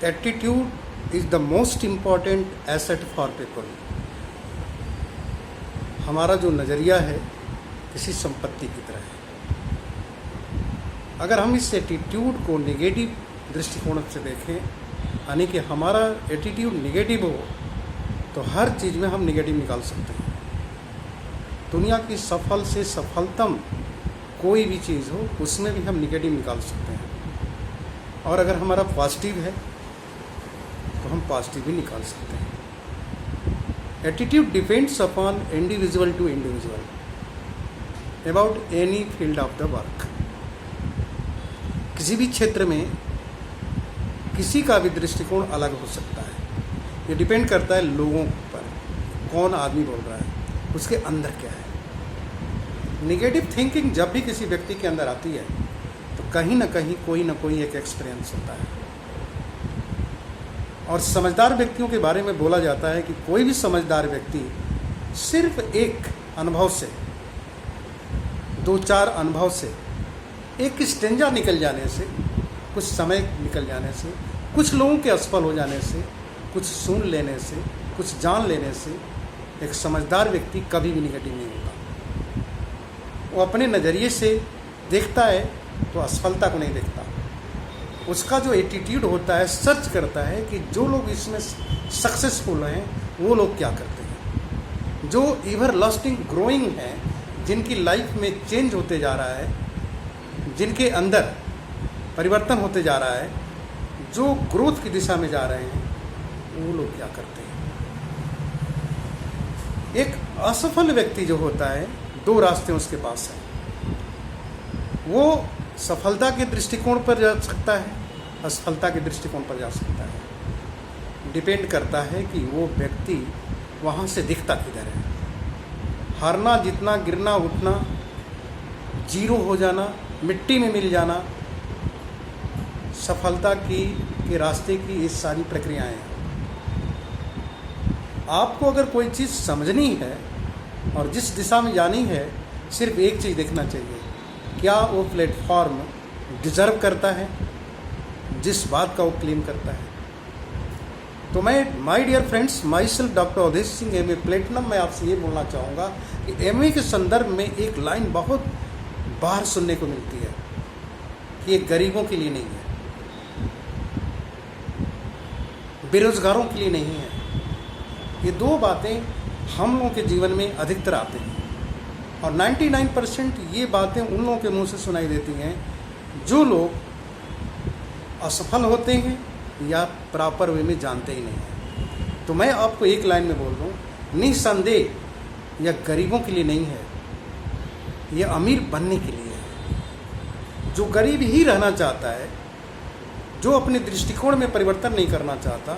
Attitude is the most important asset for people. हमारा जो नज़रिया है किसी संपत्ति की तरह है। अगर हम इस एटीट्यूड को नेगेटिव दृष्टिकोण से देखें, यानी कि हमारा एटीट्यूड नेगेटिव हो, तो हर चीज़ में हम नेगेटिव निकाल सकते हैं। दुनिया की सफल से सफलतम कोई भी चीज़ हो, उसमें भी हम नेगेटिव निकाल सकते हैं। और अगर हमारा पॉजिटिव है तो हम पॉजिटिव भी निकाल सकते हैं। Attitude depends upon individual to individual about any field of the work. किसी भी क्षेत्र में किसी का भी दृष्टिकोण अलग हो सकता है। ये डिपेंड करता है लोगों पर, कौन आदमी बोल रहा है, उसके अंदर क्या है। नेगेटिव थिंकिंग जब भी किसी व्यक्ति के अंदर आती है तो कहीं ना कहीं कोई ना कोई एक एक्सपीरियंस होता है। और समझदार व्यक्तियों के बारे में बोला जाता है कि कोई भी समझदार व्यक्ति सिर्फ एक अनुभव से, दो चार अनुभव से, एक स्टेंजा निकल जाने से, कुछ समय निकल जाने से, कुछ लोगों के असफल हो जाने से, कुछ सुन लेने से, कुछ जान लेने से एक समझदार व्यक्ति कभी भी निगेटिव नहीं होता। वो अपने नज़रिए से देखता है तो असफलता को नहीं देखता। उसका जो एटीट्यूड होता है, सर्च करता है कि जो लोग इसमें सक्सेसफुल हैं वो लोग क्या करते हैं, जो एवर लास्टिंग ग्रोइंग हैं, जिनकी लाइफ में चेंज होते जा रहा है, जिनके अंदर परिवर्तन होते जा रहा है, जो ग्रोथ की दिशा में जा रहे हैं, वो लोग क्या करते हैं। एक असफल व्यक्ति जो होता है, दो रास्ते उसके पास हैं। वो सफलता के दृष्टिकोण पर जा सकता है, असफलता के दृष्टिकोण पर जा सकता है। डिपेंड करता है कि वो व्यक्ति वहाँ से दिखता किधर है। हारना, जीतना, गिरना, उठना, जीरो हो जाना, मिट्टी में मिल जाना, सफलता के रास्ते की ये सारी प्रक्रियाएं हैं। आपको अगर कोई चीज़ समझनी है और जिस दिशा में जानी है, सिर्फ एक चीज़ देखना चाहिए, क्या वो प्लेटफॉर्म डिज़र्व करता है जिस बात का वो क्लेम करता है। तो मैं, my dear friends, myself doctor Awadhesh Singh, MA platinum, मैं आपसे ये बोलना चाहूँगा कि एमए के संदर्भ में एक लाइन बहुत बाहर सुनने को मिलती है कि ये गरीबों के लिए नहीं है, बेरोजगारों के लिए नहीं है। ये दो बातें हम लोगों के जीवन में अधिकतर आते हैं और 99% ये बातें उन लोगों के मुंह से सुनाई देती हैं जो लोग असफल होते हैं या प्रॉपर वे में जानते ही नहीं हैं। तो मैं आपको एक लाइन में बोल रहा हूँ, निस्संदेह यह गरीबों के लिए नहीं है, यह अमीर बनने के लिए है। जो गरीब ही रहना चाहता है, जो अपने दृष्टिकोण में परिवर्तन नहीं करना चाहता,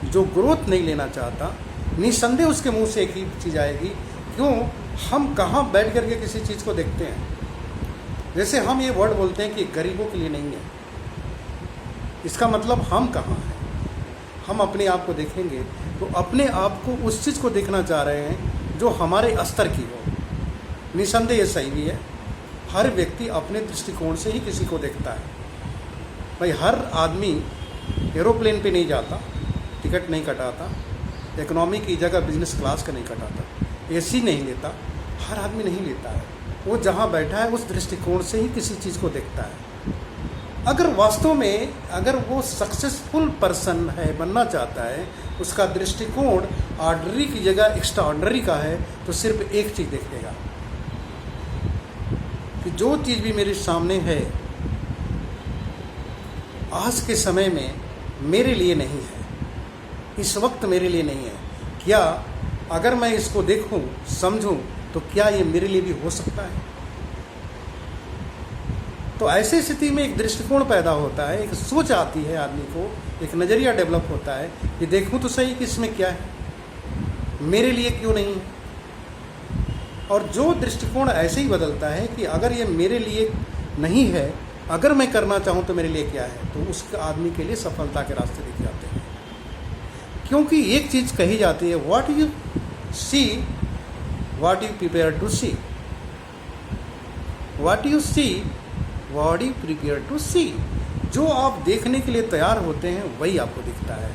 जो ग्रोथ नहीं लेना चाहता, निस्संदेह उसके मुंह से एक ही चीज़ आएगी, क्यों, हम कहाँ बैठ करके किसी चीज़ को देखते हैं। जैसे हम ये वर्ड बोलते हैं कि गरीबों के लिए नहीं है, इसका मतलब हम कहाँ हैं। हम अपने आप को देखेंगे तो अपने आप को उस चीज़ को देखना चाह रहे हैं जो हमारे स्तर की हो। निस्संदेह ये सही भी है, हर व्यक्ति अपने दृष्टिकोण से ही किसी को देखता है। भाई, हर आदमी एरोप्लेन पे नहीं जाता, टिकट नहीं कटाता, इकोनॉमी की जगह बिजनेस क्लास का नहीं कटाता, एसी नहीं लेता, हर आदमी नहीं लेता है। वो जहाँ बैठा है उस दृष्टिकोण से ही किसी चीज़ को देखता है। अगर वास्तव में अगर वो सक्सेसफुल पर्सन है, बनना चाहता है, उसका दृष्टिकोण ऑर्डनरी की जगह एक्स्ट्रा ऑर्डनरी का है, तो सिर्फ एक चीज़ देखेगा कि जो चीज़ भी मेरे सामने है आज के समय में मेरे लिए नहीं है, इस वक्त मेरे लिए नहीं है। क्या अगर मैं इसको देखूं, समझूं, तो क्या ये मेरे लिए भी हो सकता है। तो ऐसी स्थिति में एक दृष्टिकोण पैदा होता है, एक सोच आती है आदमी को, एक नज़रिया डेवलप होता है कि देखूं तो सही कि इसमें क्या है, मेरे लिए क्यों नहीं है। और जो दृष्टिकोण ऐसे ही बदलता है कि अगर ये मेरे लिए नहीं है, अगर मैं करना चाहूँ तो मेरे लिए क्या है, तो उस आदमी के लिए सफलता के रास्ते दिख जाते हैं। क्योंकि एक चीज़ कही जाती है, what you see what you prepare to see, what you see what you prepare to see. जो आप देखने के लिए तैयार होते हैं वही आपको दिखता है।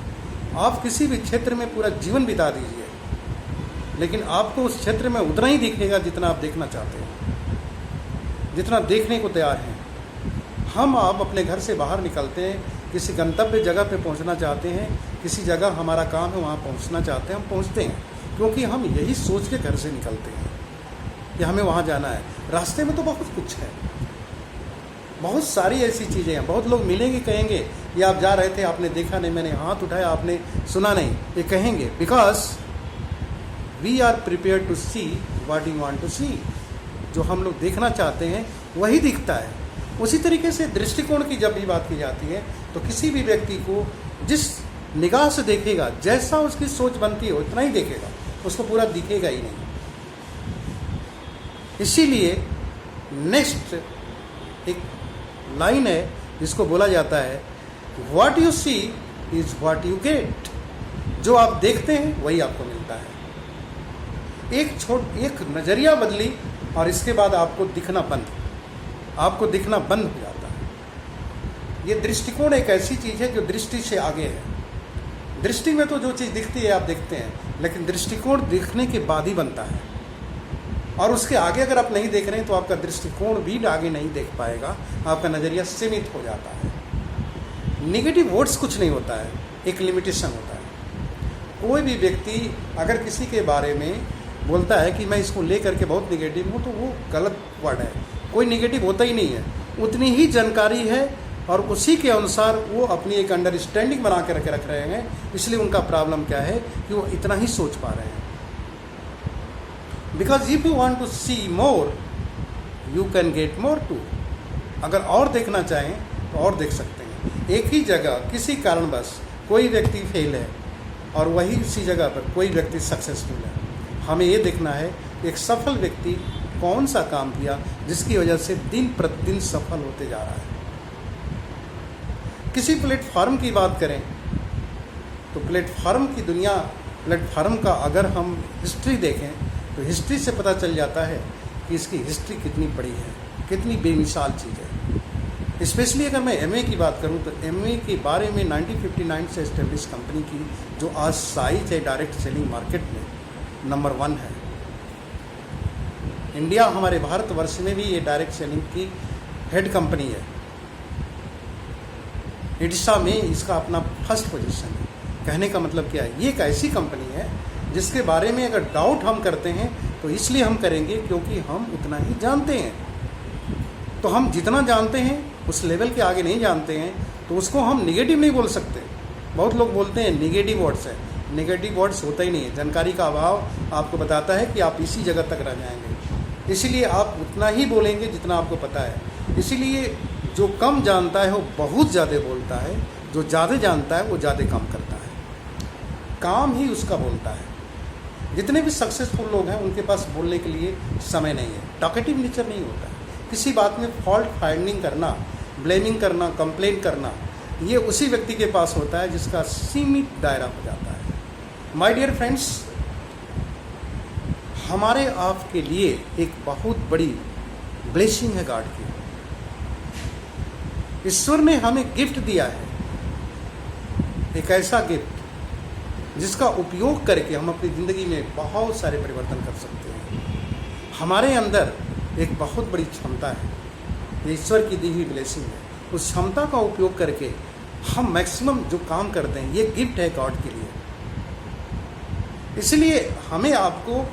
आप किसी भी क्षेत्र में पूरा जीवन बिता दीजिए, लेकिन आपको उस क्षेत्र में उतना ही दिखेगा जितना आप देखना चाहते हैं, जितना देखने को तैयार हैं। हम आप अपने घर से बाहर निकलते हैं, किसी गंतव्य जगह पे पहुंचना चाहते हैं, किसी जगह हमारा काम है वहाँ पहुंचना चाहते हैं, हम पहुंचते हैं क्योंकि हम यही सोच के घर से निकलते हैं कि हमें वहाँ जाना है। रास्ते में तो बहुत कुछ है, बहुत सारी ऐसी चीज़ें हैं। बहुत लोग मिलेंगे, कहेंगे ये आप जा रहे थे, आपने देखा नहीं, मैंने हाथ उठाया, आपने सुना नहीं, ये कहेंगे। Because we are prepare to see what you want to see. जो हम लोग देखना चाहते हैं वही दिखता है। उसी तरीके से दृष्टिकोण की जब भी बात की जाती है तो किसी भी व्यक्ति को जिस निगाह से देखेगा, जैसा उसकी सोच बनती है उतना ही देखेगा, उसको पूरा दिखेगा ही नहीं। इसीलिए नेक्स्ट एक लाइन है जिसको बोला जाता है, what you see is what you get. जो आप देखते हैं वही आपको मिलता है। एक नज़रिया बदली और इसके बाद आपको दिखना बंद हो जाता है। ये दृष्टिकोण एक ऐसी चीज़ है जो दृष्टि से आगे है। दृष्टि में तो जो चीज़ दिखती है आप देखते हैं, लेकिन दृष्टिकोण देखने के बाद ही बनता है। और उसके आगे अगर आप नहीं देख रहे हैं तो आपका दृष्टिकोण भी आगे नहीं देख पाएगा, आपका नज़रिया सीमित हो जाता है। नेगेटिव वर्ड्स कुछ नहीं होता है, एक लिमिटेशन होता है। कोई भी व्यक्ति अगर किसी के बारे में बोलता है कि मैं इसको ले करके बहुत निगेटिव हूँ, तो वो गलत वर्ड है। कोई निगेटिव होता ही नहीं है, उतनी ही जानकारी है और उसी के अनुसार वो अपनी एक अंडरस्टैंडिंग बना के रख रहे हैं। इसलिए उनका प्रॉब्लम क्या है कि वो इतना ही सोच पा रहे हैं। Because if you want to see more you can get more too. अगर और देखना चाहें तो और देख सकते हैं। एक ही जगह किसी कारणवश कोई व्यक्ति फेल है और वही उसी जगह पर कोई व्यक्ति सक्सेसफुल है। हमें ये देखना है एक सफल व्यक्ति कौन सा काम किया जिसकी वजह से दिन प्रतिदिन सफल होते जा रहा है। किसी प्लेटफॉर्म की बात करें तो प्लेटफॉर्म की दुनिया, प्लेटफॉर्म का अगर हम हिस्ट्री देखें तो हिस्ट्री से पता चल जाता है कि इसकी हिस्ट्री कितनी बड़ी है, कितनी बेमिसाल चीज़ है। स्पेशली अगर मैं एमवे की बात करूं तो एमवे के बारे में 1959 से एस्टेब्लिश कंपनी की जो आज साइज है डायरेक्ट सेलिंग मार्केट में नंबर 1 है। इंडिया, हमारे भारतवर्ष में भी ये डायरेक्ट सेलिंग की हेड कंपनी है। इडिशा में इसका अपना फर्स्ट पोजीशन है। कहने का मतलब क्या है, ये एक ऐसी कंपनी है जिसके बारे में अगर डाउट हम करते हैं तो इसलिए हम करेंगे क्योंकि हम उतना ही जानते हैं। तो हम जितना जानते हैं उस लेवल के आगे नहीं जानते हैं तो उसको हम निगेटिव नहीं बोल सकते। बहुत लोग बोलते हैं निगेटिव वर्ड्स है, निगेटिव वर्ड्स होता ही नहीं है। जानकारी का अभाव आपको बताता है कि आप इसी जगह तक रह जाएंगे। इसीलिए आप उतना ही बोलेंगे जितना आपको पता है। इसीलिए जो कम जानता है वो बहुत ज़्यादा बोलता है, जो ज़्यादा जानता है वो ज़्यादा कम करता है। काम ही उसका बोलता है। जितने भी सक्सेसफुल लोग हैं उनके पास बोलने के लिए समय नहीं है, टॉकेटिव नेचर नहीं होता है। किसी बात में फॉल्ट फाइंडिंग करना, ब्लेमिंग करना, कंप्लेन करना, ये उसी व्यक्ति के पास होता है जिसका सीमित दायरा हो जाता है। माय डियर फ्रेंड्स, हमारे आपके लिए एक बहुत बड़ी ब्लेसिंग है गॉड की। ईश्वर ने हमें गिफ्ट दिया है, एक ऐसा गिफ्ट जिसका उपयोग करके हम अपनी ज़िंदगी में बहुत सारे परिवर्तन कर सकते हैं। हमारे अंदर एक बहुत बड़ी क्षमता है, ये ईश्वर की दी हुई ब्लेसिंग है। उस क्षमता का उपयोग करके हम मैक्सिमम जो काम करते हैं, ये गिफ्ट है गॉड के लिए। इसलिए हमें आपको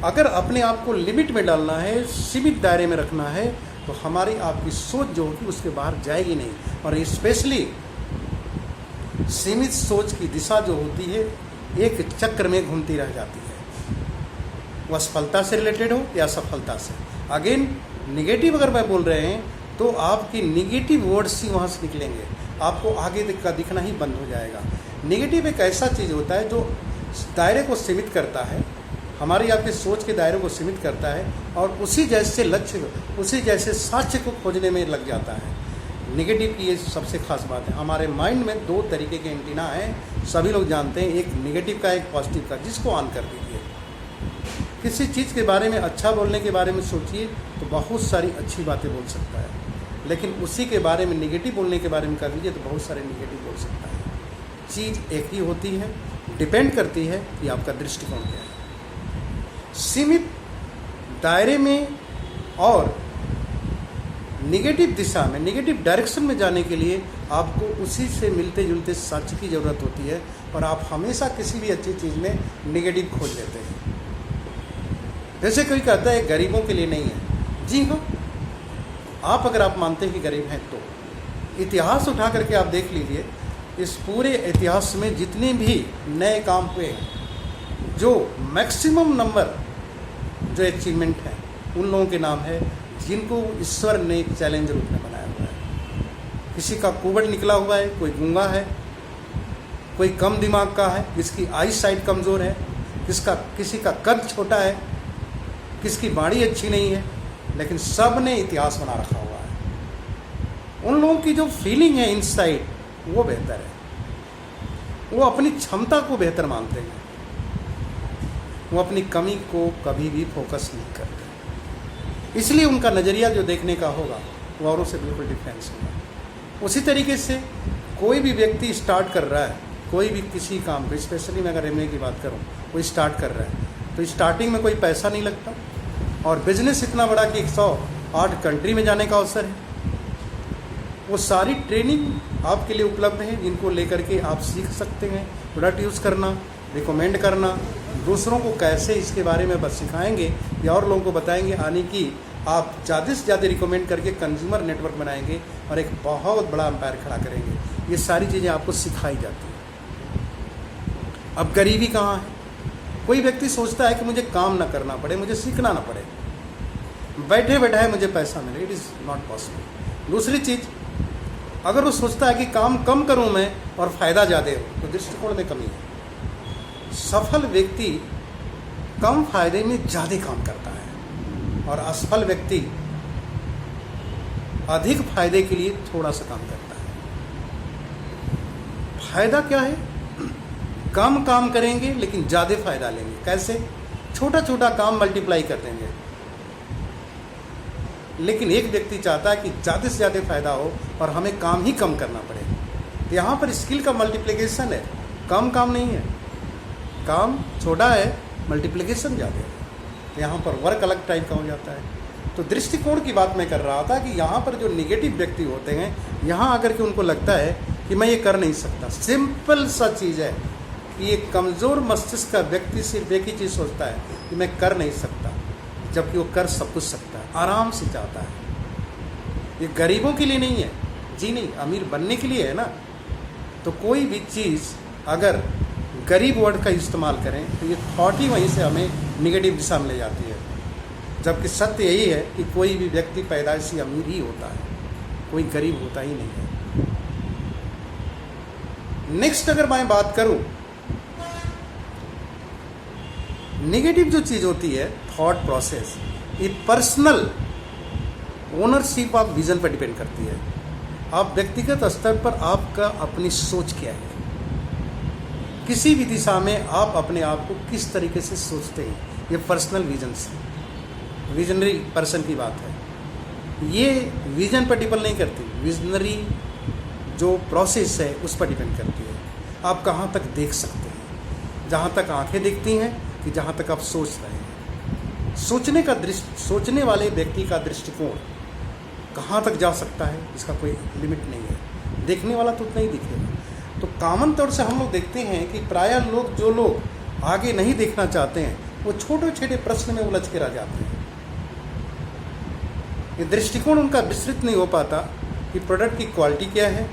अगर अपने आप को लिमिट में डालना है, सीमित दायरे में रखना है, तो हमारी आपकी सोच जो होगी उसके बाहर जाएगी नहीं। और स्पेशली सीमित सोच की दिशा जो होती है एक चक्र में घूमती रह जाती है, वह सफलता से रिलेटेड हो या असफलता से। अगेन निगेटिव अगर मैं बोल रहे हैं तो आपकी निगेटिव वर्ड्स ही वहाँ से निकलेंगे, आपको आगे का दिखना ही बंद हो जाएगा। निगेटिव एक ऐसा चीज़ होता है जो दायरे को सीमित करता है, हमारी आपकी सोच के दायरे को सीमित करता है और उसी जैसे लक्ष्य, उसी जैसे साक्ष्य को खोजने में लग जाता है। नेगेटिव की ये सबसे खास बात है। हमारे माइंड में 2 तरीके के एंटीना हैं, सभी लोग जानते हैं, एक नेगेटिव का, एक पॉजिटिव का, जिसको ऑन कर दीजिए। किसी चीज़ के बारे में अच्छा बोलने के बारे में सोचिए तो बहुत सारी अच्छी बातें बोल सकता है, लेकिन उसी के बारे में नेगेटिव बोलने के बारे में कर लीजिए तो बहुत सारे नेगेटिव बोल सकता है। चीज़ एक ही होती है, डिपेंड करती है कि आपका दृष्टिकोण क्या है। सीमित दायरे में और नेगेटिव दिशा में, नेगेटिव डायरेक्शन में जाने के लिए आपको उसी से मिलते जुलते सच की ज़रूरत होती है, और आप हमेशा किसी भी अच्छी चीज़ में नेगेटिव खोज लेते हैं। जैसे कोई कहता है गरीबों के लिए नहीं है, जी हाँ, आप अगर आप मानते हैं कि गरीब हैं तो इतिहास उठा करके आप देख लीजिए, इस पूरे इतिहास में जितने भी नए काम हुए हैं, जो मैक्सिमम नंबर जो अचीवमेंट है उन लोगों के नाम है जिनको ईश्वर ने एक चैलेंज रूप में बनाया हुआ है। किसी का कुबड़ निकला हुआ है, कोई गूंगा है, कोई कम दिमाग का है, किसकी आई साइट कमज़ोर है, किसी का कद छोटा है, किसकी बाड़ी अच्छी नहीं है, लेकिन सब ने इतिहास बना रखा हुआ है। उन लोगों की जो फीलिंग है इनसाइड वो बेहतर है, वो अपनी क्षमता को बेहतर मानते हैं, वो अपनी कमी को कभी भी फोकस नहीं करते, इसलिए उनका नज़रिया जो देखने का होगा वो औरों से बिल्कुल डिफरेंस होगा। उसी तरीके से कोई भी व्यक्ति स्टार्ट कर रहा है, कोई भी किसी काम को, स्पेशली मैं अगर एमए की बात करूं, कोई स्टार्ट कर रहा है तो स्टार्टिंग में कोई पैसा नहीं लगता, और बिजनेस इतना बड़ा कि 108 कंट्री में जाने का अवसर है। वो सारी ट्रेनिंग आपके लिए उपलब्ध है जिनको लेकर के आप सीख सकते हैं प्रोडक्ट यूज़ करना, रिकमेंड करना, दूसरों को कैसे इसके बारे में बस सिखाएंगे या और लोगों को बताएंगे, आने की आप ज़्यादा से ज़्यादा रिकमेंड करके कंज्यूमर नेटवर्क बनाएंगे और एक बहुत बड़ा एम्पायर खड़ा करेंगे। ये सारी चीज़ें आपको सिखाई जाती हैं। अब गरीबी कहाँ है? कोई व्यक्ति सोचता है कि मुझे काम ना करना पड़े, मुझे सीखना ना पड़े, बैठे बैठाए मुझे पैसा मिले, इट इज़ नॉट पॉसिबल। दूसरी चीज़, अगर वो सोचता है कि काम कम करूं मैं और फ़ायदा ज़्यादा हो, तो दृष्टिकोण में कमी है। सफल व्यक्ति कम फायदे में ज़्यादा काम करता है, और असफल व्यक्ति अधिक फायदे के लिए थोड़ा सा काम करता है। फायदा क्या है? कम काम करेंगे लेकिन ज़्यादा फायदा लेंगे। कैसे? छोटा छोटा काम मल्टीप्लाई कर देंगे। लेकिन एक व्यक्ति चाहता है कि ज़्यादा से ज़्यादा फायदा हो और हमें काम ही कम करना पड़े। तो यहाँ पर स्किल का मल्टीप्लिकेशन है, कम काम नहीं है। काम छोटा है, मल्टीप्लिकेशन ज़्यादा है। तो यहाँ पर वर्क अलग टाइप का हो जाता है। तो दृष्टिकोण की बात मैं कर रहा था कि यहाँ पर जो निगेटिव व्यक्ति होते हैं, यहाँ आकर के उनको लगता है कि मैं ये कर नहीं सकता। सिंपल सा चीज़ है कि ये कमज़ोर मस्तिष्क का व्यक्ति सिर्फ एक ही चीज़ सोचता है कि मैं कर नहीं सकता, जबकि वो कर सब कुछ सकता है, आराम से चाहता है। ये गरीबों के लिए नहीं है, जी नहीं, अमीर बनने के लिए है ना। तो कोई भी चीज़ अगर गरीब वर्ड का इस्तेमाल करें तो ये थॉट ही वहीं से हमें निगेटिव दिशा में ले जाती है, जबकि सत्य यही है कि कोई भी व्यक्ति पैदाइशी अमीर ही होता है, कोई गरीब होता ही नहीं है। नेक्स्ट अगर मैं बात करूं, नेगेटिव जो चीज़ होती है थॉट प्रोसेस, ये पर्सनल ओनरशिप ऑफ विजन पर डिपेंड करती है। आप व्यक्तिगत स्तर पर आपका अपनी सोच क्या है, किसी भी दिशा में आप अपने आप को किस तरीके से सोचते हैं, ये पर्सनल विजन से, विजनरी पर्सन की बात है। ये विजन पर डिपेंड नहीं करती, विजनरी जो प्रोसेस है उस पर डिपेंड करती है। आप कहाँ तक देख सकते हैं, जहाँ तक आंखें देखती हैं कि जहाँ तक आप सोच रहे हैं। सोचने वाले व्यक्ति का दृष्टिकोण कहाँ तक जा सकता है इसका कोई लिमिट नहीं है, देखने वाला तो उतना ही दिखेगा। तो कॉमन तौर से हम लोग देखते हैं कि प्रायः लोग, जो लोग आगे नहीं देखना चाहते हैं, वो छोटे छोटे प्रश्न में उलझ के रह जाते हैं। ये दृष्टिकोण उनका विस्तृत नहीं हो पाता कि प्रोडक्ट की क्वालिटी क्या है,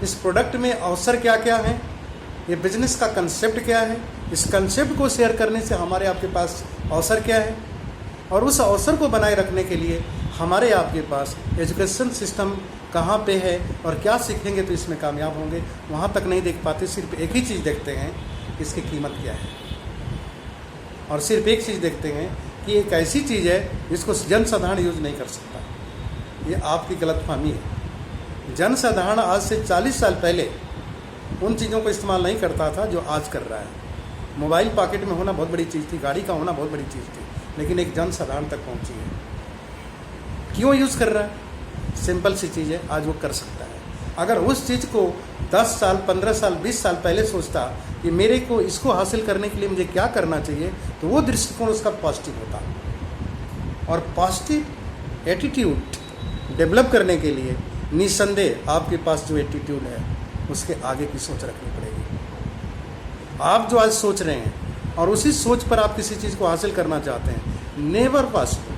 इस प्रोडक्ट में अवसर क्या क्या है, ये बिजनेस का कंसेप्ट क्या है, इस कंसेप्ट को शेयर करने से हमारे आपके पास अवसर क्या है, और उस अवसर को बनाए रखने के लिए हमारे आपके पास एजुकेशन सिस्टम कहाँ पे है और क्या सीखेंगे तो इसमें कामयाब होंगे, वहाँ तक नहीं देख पाते। सिर्फ एक ही चीज़ देखते हैं, इसकी कीमत क्या है, और सिर्फ एक चीज़ देखते हैं कि एक ऐसी चीज़ है जिसको जनसाधारण यूज़ नहीं कर सकता। ये आपकी गलतफहमी है। जनसाधारण आज से 40 साल पहले उन चीज़ों को इस्तेमाल नहीं करता था जो आज कर रहा है। मोबाइल पॉकेट में होना बहुत बड़ी चीज़ थी, गाड़ी का होना बहुत बड़ी चीज़ थी, लेकिन एक जनसाधारण तक पहुँची है। क्यों यूज़ कर रहा है? सिंपल सी चीज़ है, आज वो कर सकता है। अगर उस चीज़ को 10 साल 15 साल 20 साल पहले सोचता कि मेरे को इसको हासिल करने के लिए मुझे क्या करना चाहिए, तो वो दृष्टिकोण उसका पॉजिटिव होता। और पॉजिटिव एटीट्यूड डेवलप करने के लिए निस्संदेह आपके पास जो एटीट्यूड है उसके आगे की सोच रखनी पड़ेगी। आप जो आज सोच रहे हैं और उसी सोच पर आप किसी चीज़ को हासिल करना चाहते हैं, नेवर पॉसिबल।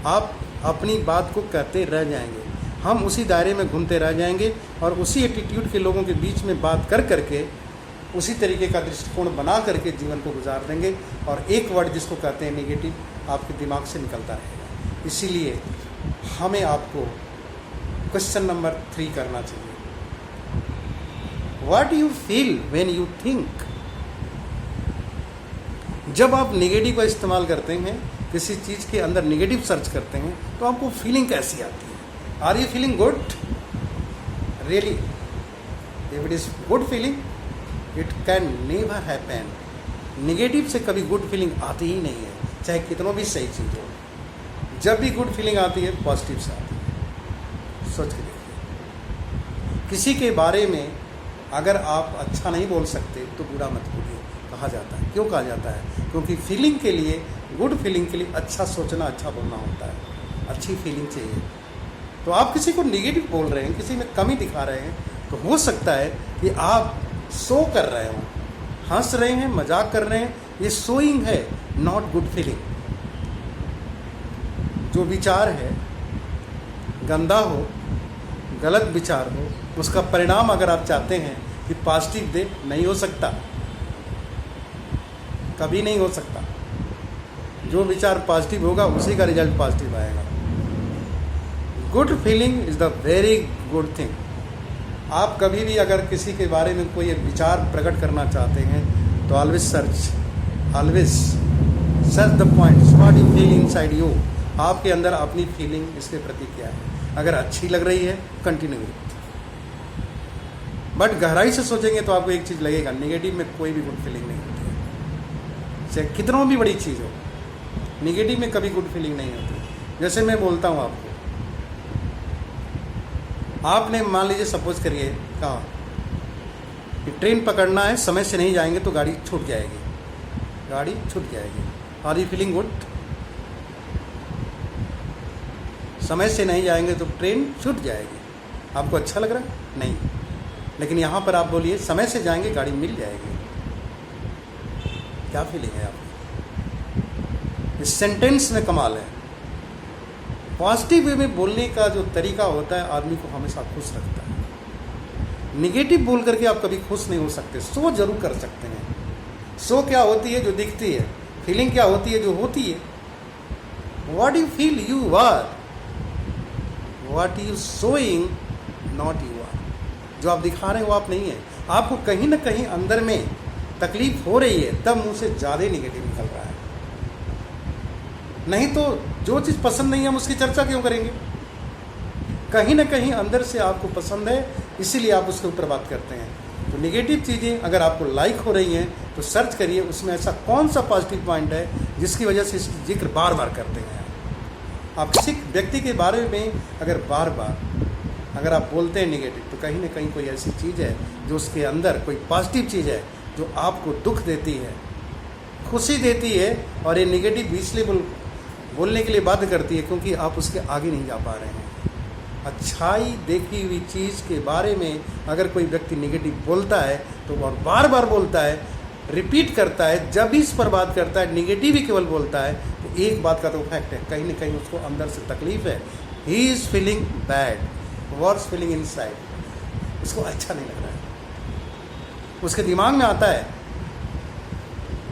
आप अपनी बात को कहते रह जाएंगे, हम उसी दायरे में घूमते रह जाएंगे और उसी एटीट्यूड के लोगों के बीच में बात कर करके उसी तरीके का दृष्टिकोण बना करके जीवन को गुजार देंगे और एक वर्ड जिसको कहते हैं नेगेटिव आपके दिमाग से निकलता रहेगा। इसीलिए हमें आपको क्वेश्चन नंबर 3 करना चाहिए, what do you feel when you think. जब आप नेगेटिव का इस्तेमाल करते हैं, किसी चीज़ के अंदर नेगेटिव सर्च करते हैं, तो आपको फीलिंग कैसी आती है? Are you feeling good really? If it is good feeling, it can never happen. Negative से कभी गुड फीलिंग आती ही नहीं है, चाहे कितनों भी सही चीज़ हो। जब भी गुड फीलिंग आती है पॉजिटिव से आती है। सोच के देखिए, किसी के बारे में अगर आप अच्छा नहीं बोल सकते तो बुरा मत बोलिए, कहा जाता है। क्यों कहा जाता है? क्योंकि फीलिंग के लिए, गुड फीलिंग के लिए अच्छा सोचना, अच्छा बोलना होता है, अच्छी फीलिंग चाहिए। तो आप किसी को नेगेटिव बोल रहे हैं, किसी में कमी दिखा रहे हैं, तो हो सकता है कि आप शो कर रहे हो, हंस रहे हैं, मजाक कर रहे हैं, ये शोइंग है, नॉट गुड फीलिंग। जो विचार है गंदा हो, गलत विचार हो, उसका परिणाम अगर आप चाहते हैं कि पॉजिटिव दे, नहीं हो सकता, कभी नहीं हो सकता। जो विचार पॉजिटिव होगा उसी का रिजल्ट पॉजिटिव आएगा। Good feeling is the very good thing. आप कभी भी अगर किसी के बारे में कोई विचार प्रकट करना चाहते हैं तो always search the points, what you feel inside you. आपके अंदर अपनी फीलिंग इसके प्रति क्या है? अगर अच्छी लग रही है कंटिन्यू, बट गहराई से सोचेंगे तो आपको एक चीज़ लगेगा, नेगेटिव में कोई भी गुड फीलिंग नहीं होती है। चाहे कितनों भी बड़ी चीज़ हो, नेगेटिव में कभी गुड फीलिंग नहीं होती। जैसे मैं बोलता हूँ आपको, आपने मान लीजिए सपोज करिए कहा कि ट्रेन पकड़ना है, समय से नहीं जाएंगे तो गाड़ी छूट जाएगी, गाड़ी छूट जाएगी। Are you feeling good? समय से नहीं जाएंगे तो ट्रेन छूट जाएगी, आपको अच्छा लग रहा है? नहीं। लेकिन यहाँ पर आप बोलिए समय से जाएंगे गाड़ी मिल जाएगी, क्या फीलिंग है आपकी? इस सेंटेंस में कमाल है। पॉजिटिव वे में बोलने का जो तरीका होता है आदमी को हमेशा खुश रखता है। निगेटिव बोल करके आप कभी खुश नहीं हो सकते। सो जरूर कर सकते हैं। सो क्या होती है? जो दिखती है। फीलिंग क्या होती है? जो होती है। What you feel you are, what you showing not you are. जो आप दिखा रहे हैं वो आप नहीं है। आपको कहीं ना कहीं अंदर में तकलीफ हो रही है, तब मुंह से ज़्यादा निगेटिव निकल रहा है। नहीं तो जो चीज़ पसंद नहीं है हम उसकी चर्चा क्यों करेंगे? कहीं ना कहीं अंदर से आपको पसंद है, इसीलिए आप उसके ऊपर बात करते हैं। तो नेगेटिव चीज़ें अगर आपको लाइक हो रही हैं तो सर्च करिए उसमें ऐसा कौन सा पॉजिटिव पॉइंट है जिसकी वजह से इसकी जिक्र बार बार करते हैं। आप किसी व्यक्ति के बारे में अगर बार बार अगर आप बोलते हैं नेगेटिव, तो कहीं ना कहीं कोई ऐसी चीज़ है जो उसके अंदर कोई पॉजिटिव चीज़ है जो आपको दुख देती है, खुशी देती है। और ये नेगेटिव इसलिए बोलने के लिए बाध्य करती है क्योंकि आप उसके आगे नहीं जा पा रहे हैं। अच्छाई देखी हुई चीज़ के बारे में अगर कोई व्यक्ति नेगेटिव बोलता है तो वो बार बार बोलता है, रिपीट करता है, जब भी इस पर बात करता है नेगेटिव ही केवल बोलता है, तो एक बात का तो फैक्ट है, कहीं ना कहीं उसको अंदर से तकलीफ है। He is feeling bad, worse feeling inside. उसको अच्छा नहीं लग रहा है। उसके दिमाग में आता है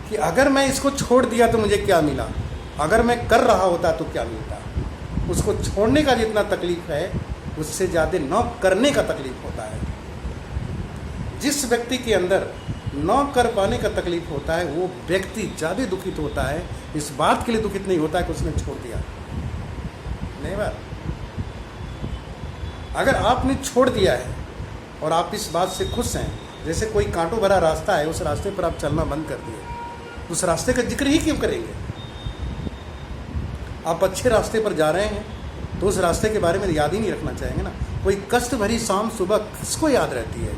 कि अगर मैं इसको छोड़ दिया तो मुझे क्या मिला, अगर मैं कर रहा होता तो क्या मिलता। उसको छोड़ने का जितना तकलीफ है उससे ज़्यादा न करने का तकलीफ होता है। जिस व्यक्ति के अंदर न कर पाने का तकलीफ होता है वो व्यक्ति ज़्यादा दुखित होता है। इस बात के लिए दुखित नहीं होता है कि उसने छोड़ दिया। नहीं बात, अगर आपने छोड़ दिया है और आप इस बात से खुश हैं, जैसे कोई कांटों भरा रास्ता है, उस रास्ते पर आप चलना बंद कर दिए, उस रास्ते का जिक्र ही क्यों करेंगे? आप अच्छे रास्ते पर जा रहे हैं, तो उस रास्ते के बारे में याद ही नहीं रखना चाहेंगे ना। कोई कष्ट भरी शाम सुबह किसको याद रहती है?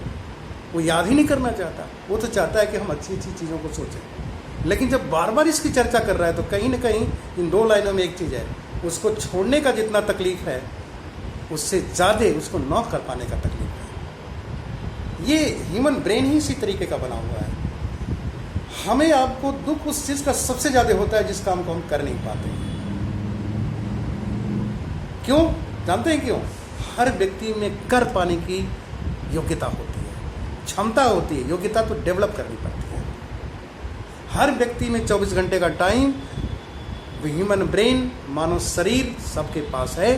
वो याद ही नहीं करना चाहता। वो तो चाहता है कि हम अच्छी अच्छी चीज़ों को सोचें। लेकिन जब बार बार इसकी चर्चा कर रहा है तो कहीं ना कहीं इन 2 लाइनों में एक चीज़ है, उसको छोड़ने का जितना तकलीफ है उससे ज़्यादा उसको न कर पाने का तकलीफ है। ये ह्यूमन ब्रेन ही इसी तरीके का बना हुआ है। हमें आपको दुख उस चीज़ का सबसे ज़्यादा होता है जिस काम को हम कर नहीं पाते हैं। क्यों? जानते हैं क्यों? हर व्यक्ति में कर पाने की योग्यता होती है, क्षमता होती है। योग्यता तो डेवलप करनी पड़ती है। हर व्यक्ति में 24 घंटे का टाइम, ह्यूमन ब्रेन, मानव शरीर सबके पास है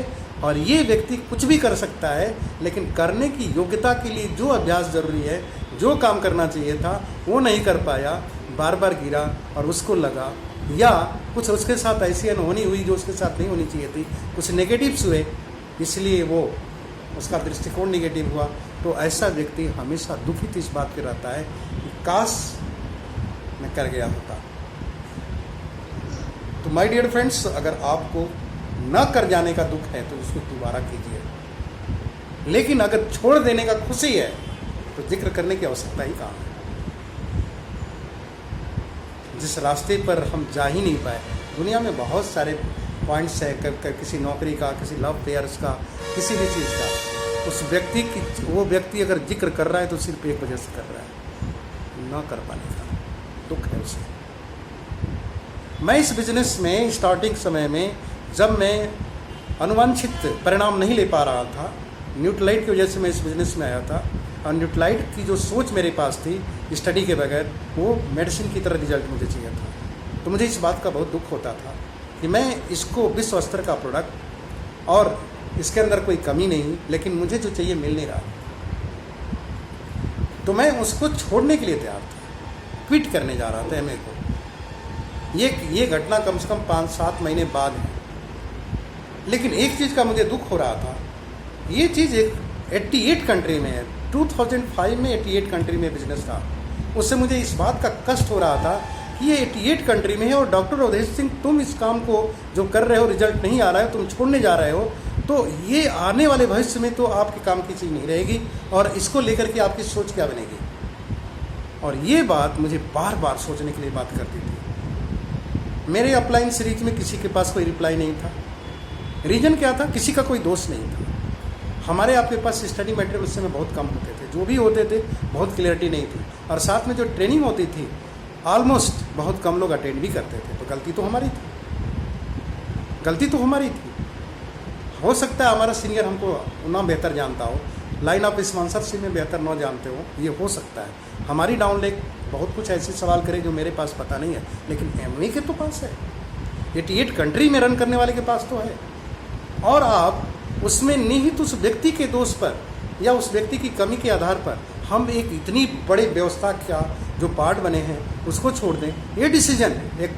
और ये व्यक्ति कुछ भी कर सकता है, लेकिन करने की योग्यता के लिए जो अभ्यास जरूरी है, जो काम करना चाहिए था वो नहीं कर पाया, बार बार गिरा और उसको लगा, या कुछ उसके साथ ऐसी अनहोनी हुई जो उसके साथ नहीं होनी चाहिए थी, कुछ नेगेटिव्स हुए इसलिए वो उसका दृष्टिकोण नेगेटिव हुआ। तो ऐसा व्यक्ति हमेशा दुखित इस बात पे रहता है कि काश मैं कर गया होता। तो माय डियर फ्रेंड्स, अगर आपको न कर जाने का दुख है तो उसको दोबारा कीजिए, लेकिन अगर छोड़ देने का खुशी है तो जिक्र करने की आवश्यकता ही कहाँ है। जिस रास्ते पर हम जा ही नहीं पाए, दुनिया में बहुत सारे पॉइंट्स है, किसी नौकरी का, किसी लव अफेयर्स का, किसी भी चीज़ का। उस व्यक्ति की, वो व्यक्ति अगर जिक्र कर रहा है तो सिर्फ एक वजह से कर रहा है, न कर पाने का दुख है उसे। मैं इस बिजनेस में स्टार्टिंग समय में जब मैं अनुवांछित परिणाम नहीं ले पा रहा था, न्यूट्रलाइट की वजह से मैं इस बिजनेस में आया था, और न्यूट्रलाइट की जो सोच मेरे पास थी स्टडी के बगैर, वो मेडिसिन की तरह रिजल्ट मुझे चाहिए था। तो मुझे इस बात का बहुत दुख होता था कि मैं इसको विश्व स्तर का प्रोडक्ट और इसके अंदर कोई कमी नहीं, लेकिन मुझे जो चाहिए मिल नहीं रहा। तो मैं उसको छोड़ने के लिए तैयार था, क्विट करने जा रहा था एमए को। ये घटना कम से कम 5-7 महीने बाद है। लेकिन एक चीज़ का मुझे दुख हो रहा था, ये चीज़ 88 कंट्री में है। 2005 में 88 कंट्री में बिजनेस था। उससे मुझे इस बात का कष्ट हो रहा था कि ये 88 कंट्री में है और डॉक्टर अवधेश सिंह, तुम इस काम को जो कर रहे हो, रिजल्ट नहीं आ रहा है, तुम छोड़ने जा रहे हो, तो ये आने वाले भविष्य में तो आपके काम की चीज़ नहीं रहेगी और इसको लेकर के आपकी सोच क्या बनेगी। और ये बात मुझे बार बार सोचने के लिए बात करती थी। मेरे अपलाइन सीरीज में किसी के पास कोई रिप्लाई नहीं था। रीज़न क्या था? किसी का कोई दोष नहीं था। हमारे आपके पास स्टडी मटेरियल उस समय बहुत कम होते थे, जो भी होते थे बहुत क्लियरिटी नहीं थी, और साथ में जो ट्रेनिंग होती थी ऑलमोस्ट बहुत कम लोग अटेंड भी करते थे। तो गलती तो हमारी थी। हो सकता है हमारा सीनियर हमको ना बेहतर जानता हो, लाइन ऑफ स्पॉन्सरशिप में बेहतर ना जानते हो, ये हो सकता है। हमारी डाउन लेग बहुत कुछ ऐसे सवाल करे जो मेरे पास पता नहीं है, लेकिन एमए के तो पास है, 88 कंट्री में रन करने वाले के पास तो है। और आप उसमें निहित उस व्यक्ति के दोष पर या उस व्यक्ति की कमी के आधार पर हम एक इतनी बड़े व्यवस्था का जो पार्ट बने हैं उसको छोड़ दें, ये डिसीजन एक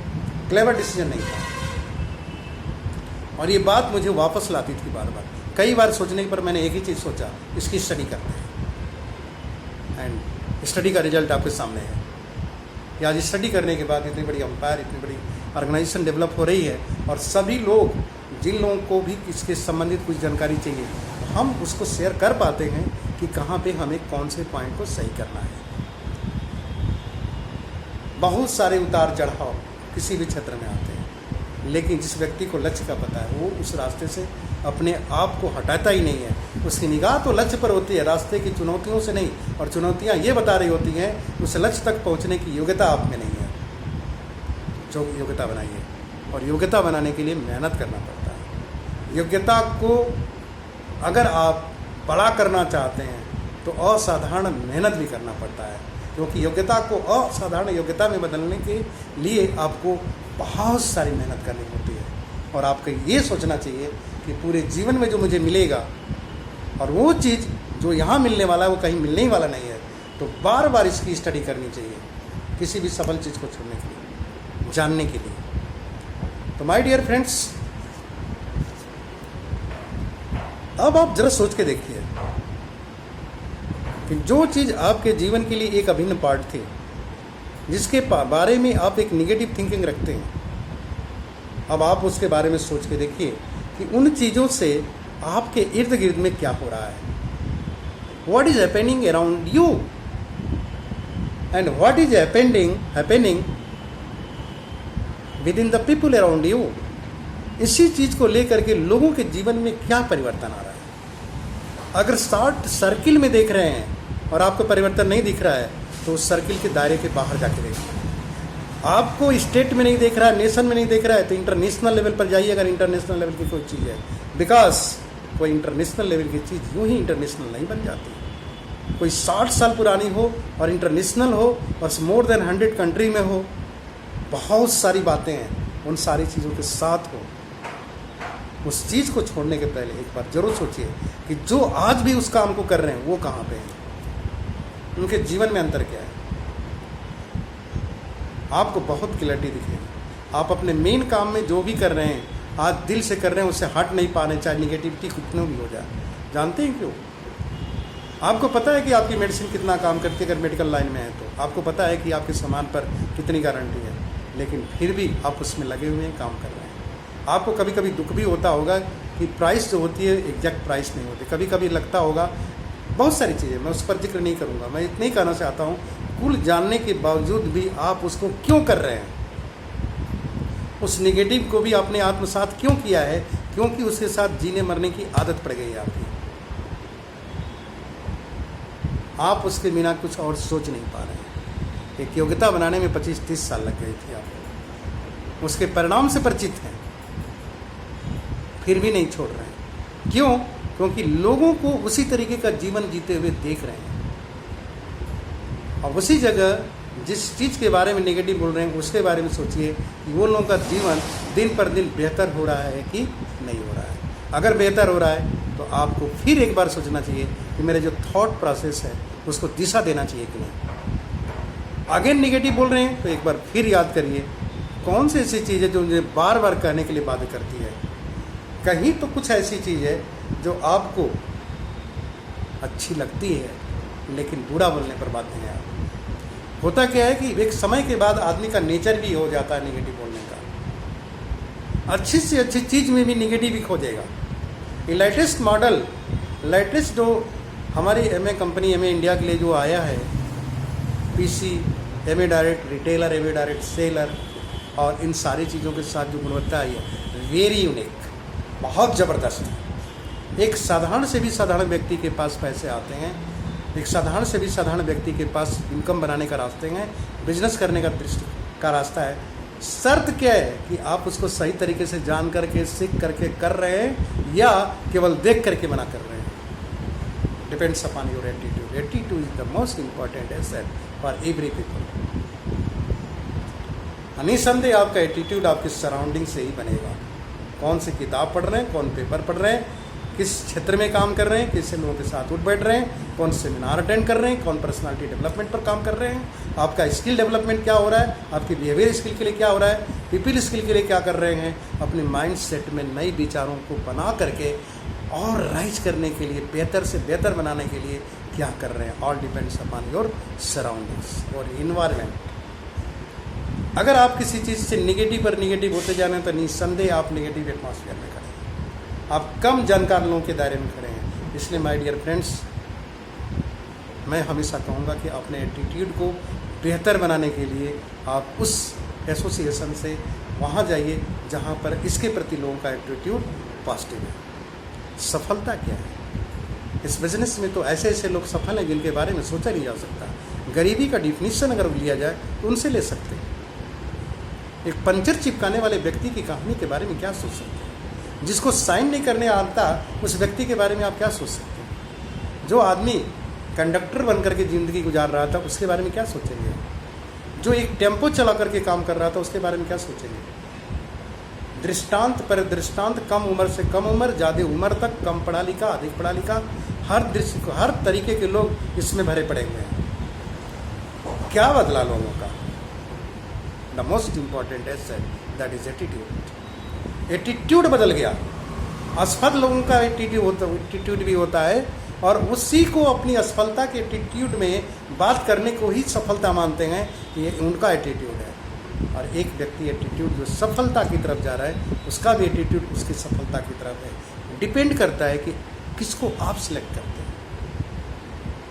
क्लेवर डिसीजन नहीं था। और ये बात मुझे वापस लाती थी बार बार। कई बार सोचने पर मैंने एक ही चीज़ सोचा, इसकी स्टडी करते हैं। एंड स्टडी का रिजल्ट आपके सामने है। या आज स्टडी करने के बाद इतनी बड़ी अंपायर, इतनी बड़ी ऑर्गेनाइजेशन डेवलप हो रही है, और सभी लोग, जिन लोगों को भी इसके संबंधित कुछ जानकारी चाहिए, हम उसको शेयर कर पाते हैं कि कहाँ पे हमें कौन से पॉइंट को सही करना है। बहुत सारे उतार चढ़ाव किसी भी क्षेत्र में आते हैं, लेकिन जिस व्यक्ति को लक्ष्य का पता है वो उस रास्ते से अपने आप को हटाता ही नहीं है। उसकी निगाह तो लक्ष्य पर होती है, रास्ते की चुनौतियों से नहीं। और चुनौतियाँ ये बता रही होती हैं उस लक्ष्य तक पहुँचने की योग्यता आप में नहीं है। जो योग्यता बनाइए, और योग्यता बनाने के लिए मेहनत करना पड़ता है। योग्यता को अगर आप बड़ा करना चाहते हैं तो असाधारण मेहनत भी करना पड़ता है, क्योंकि योग्यता को असाधारण योग्यता में बदलने के लिए आपको बहुत सारी मेहनत करनी होती है। और आपको ये सोचना चाहिए कि पूरे जीवन में जो मुझे मिलेगा, और वो चीज़ जो यहाँ मिलने वाला है वो कहीं मिलने ही वाला नहीं है, तो बार बार इसकी स्टडी करनी चाहिए किसी भी सफल चीज़ को छोड़ने के लिए, जानने के लिए। तो माय डियर फ्रेंड्स, अब आप जरा सोच के देखिए कि जो चीज़ आपके जीवन के लिए एक अभिन्न पार्ट थी, जिसके बारे में आप एक निगेटिव थिंकिंग रखते हैं, अब आप उसके बारे में सोच के देखिए कि उन चीज़ों से आपके इर्द गिर्द में क्या हो रहा है, what is happening around you and what is happening within the people around you। इसी चीज़ को लेकर के लोगों के जीवन में क्या परिवर्तन आ रहा है। अगर शॉर्ट सर्किल में देख रहे हैं और आपको परिवर्तन नहीं दिख रहा है तो उस सर्किल के दायरे के बाहर जाके देखिए। आपको स्टेट में नहीं देख रहा है, नेशन में नहीं देख रहा है तो इंटरनेशनल लेवल पर जाइए, अगर इंटरनेशनल लेवल की कोई चीज़ है। बिकॉज कोई इंटरनेशनल लेवल की चीज़ यूँ ही इंटरनेशनल नहीं बन जाती। कोई 60 साल पुरानी हो और इंटरनेशनल हो और मोर देन 100 कंट्री में हो, बहुत सारी बातें हैं, उन सारी चीज़ों के साथ हो। उस चीज़ को छोड़ने के पहले एक बार जरूर सोचिए कि जो आज भी उस काम को कर रहे हैं वो कहाँ पे हैं, उनके जीवन में अंतर क्या है। आपको बहुत क्लैरिटी दिखेगी। आप अपने मेन काम में जो भी कर रहे हैं, आज दिल से कर रहे हैं, उससे हट नहीं पा रहे, चाहे निगेटिविटी कितना भी हो जाए। जानते हैं क्यों? आपको पता है कि आपकी मेडिसिन कितना काम करती है, अगर मेडिकल लाइन में है तो आपको पता है कि आपके सामान पर कितनी गारंटी है, लेकिन फिर भी आप उसमें लगे हुए हैं, काम कर रहे हैं। आपको कभी कभी दुख भी होता होगा कि प्राइस जो होती है एग्जैक्ट प्राइस नहीं होती। कभी कभी लगता होगा, बहुत सारी चीज़ें, मैं उस पर जिक्र नहीं करूँगा। मैं इतना ही कहना चाहता हूँ, कुल जानने के बावजूद भी आप उसको क्यों कर रहे हैं, उस नेगेटिव को भी आपने आत्मसात क्यों किया है? क्योंकि उसके साथ जीने मरने की आदत पड़ गई है आपकी। आप उसके बिना कुछ और सोच नहीं पा रहे हैं। एक योग्यता बनाने में 25-30 साल लग गई थी आपको, उसके परिणाम से परिचित हैं, फिर भी नहीं छोड़ रहे हैं। क्यों? क्योंकि लोगों को उसी तरीके का जीवन जीते हुए देख रहे हैं, और उसी जगह जिस चीज़ के बारे में नेगेटिव बोल रहे हैं उसके बारे में सोचिए कि वो लोगों का जीवन दिन पर दिन बेहतर हो रहा है कि नहीं हो रहा है। अगर बेहतर हो रहा है तो आपको फिर एक बार सोचना चाहिए कि मेरे जो थॉट प्रोसेस है उसको दिशा देना चाहिए कि नहीं। अगेन नेगेटिव बोल रहे हैं तो एक बार फिर याद करिए कौन सी ऐसी चीज़ है जो मुझे बार बार कहने के लिए बाध्य करती है। कहीं तो कुछ ऐसी चीज़ है जो आपको अच्छी लगती है लेकिन बुरा बोलने पर बाध्य है। होता क्या है कि एक समय के बाद आदमी का नेचर भी हो जाता है नेगेटिव बोलने का। अच्छी से अच्छी चीज़ में भी नेगेटिव ही खोजेगा। ये लेटेस्ट मॉडल, लेटेस्ट जो हमारी एमए कंपनी एमए इंडिया के लिए जो आया है, PC, MA direct retailer, MA direct seller, और इन सारी चीज़ों के साथ जो गुणवत्ता आई है, वेरी यूनिक, बहुत ज़बरदस्त है। एक साधारण से भी साधारण व्यक्ति के पास पैसे आते हैं, एक साधारण से भी साधारण व्यक्ति के पास इनकम बनाने का रास्ते हैं, बिजनेस करने का दृष्टि का रास्ता है। शर्त क्या है कि आप उसको सही तरीके से जान करके, सीख करके कर रहे हैं या केवल देख करके मना कर रहे हैं। Depends upon your attitude. Attitude is the most important asset for every people. निसंदेह आपका एटीट्यूड आपके सराउंडिंग से ही बनेगा। कौन सी किताब पढ़ रहे हैं, कौन पेपर पढ़ रहे हैं, किस क्षेत्र में काम कर रहे हैं, किस लोगों के साथ उठ बैठ रहे हैं, कौन सेमिनार अटेंड कर रहे हैं, कौन पर्सनालिटी डेवलपमेंट पर काम कर रहे हैं, आपका स्किल डेवलपमेंट क्या हो रहा है, आपकी बिहेवियर स्किल के लिए क्या हो रहा है, पीपल स्किल के लिए क्या कर रहे हैं, अपने माइंड सेट में नए विचारों को बना करके और राइज करने के लिए, बेहतर से बेहतर बनाने के लिए क्या कर रहे हैं। All depends upon your surroundings और इन्वायरमेंट। अगर आप किसी चीज़ से निगेटिव पर निगेटिव होते जा रहे हैं तो निस्संदेह आप निगेटिव एटमॉस्फेयर में खड़े हैं, आप कम जानकार लोगों के दायरे में खड़े हैं। इसलिए माय डियर फ्रेंड्स, मैं हमेशा कहूँगा कि अपने एटीट्यूड को बेहतर बनाने के लिए आप उस एसोसिएशन से वहाँ जाइए जहाँ पर इसके प्रति लोगों का एटीट्यूड पॉजिटिव है। सफलता क्या है इस बिज़नेस में? तो ऐसे ऐसे लोग सफल हैं जिनके बारे में सोचा नहीं जा सकता। गरीबी का डिफिनीशन अगर लिया जाए तो उनसे ले सकते हैं। एक पंचर चिपकाने वाले व्यक्ति की कहानी के बारे में क्या सोच सकते हैं? जिसको साइन नहीं करने आता उस व्यक्ति के बारे में आप क्या सोच सकते हैं? जो आदमी कंडक्टर बन करके ज़िंदगी गुजार रहा था उसके बारे में क्या सोचेंगे? जो एक टेम्पो चला करके काम कर रहा था उसके बारे में क्या सोचेंगे? दृष्टांत पर दृष्टांत, कम उम्र से कम उम्र, ज़्यादा उम्र तक, कम पढ़ा लिखा, अधिक पढ़ा लिखा, हर दृश्य को, हर तरीके के लोग इसमें भरे पड़े हुए हैं। क्या बदला लोगों का? The most important asset that is attitude. Attitude बदल गया। असफल लोगों का एटीट्यूड भी होता है और उसी को अपनी असफलता के एटीट्यूड में बात करने को ही सफलता मानते हैं। ये उनका एटीट्यूड है। और एक व्यक्ति एटीट्यूड जो सफलता की तरफ जा रहा है उसका भी एटीट्यूड उसकी सफलता की तरफ है। डिपेंड करता है कि किसको आप सिलेक्ट करते हैं।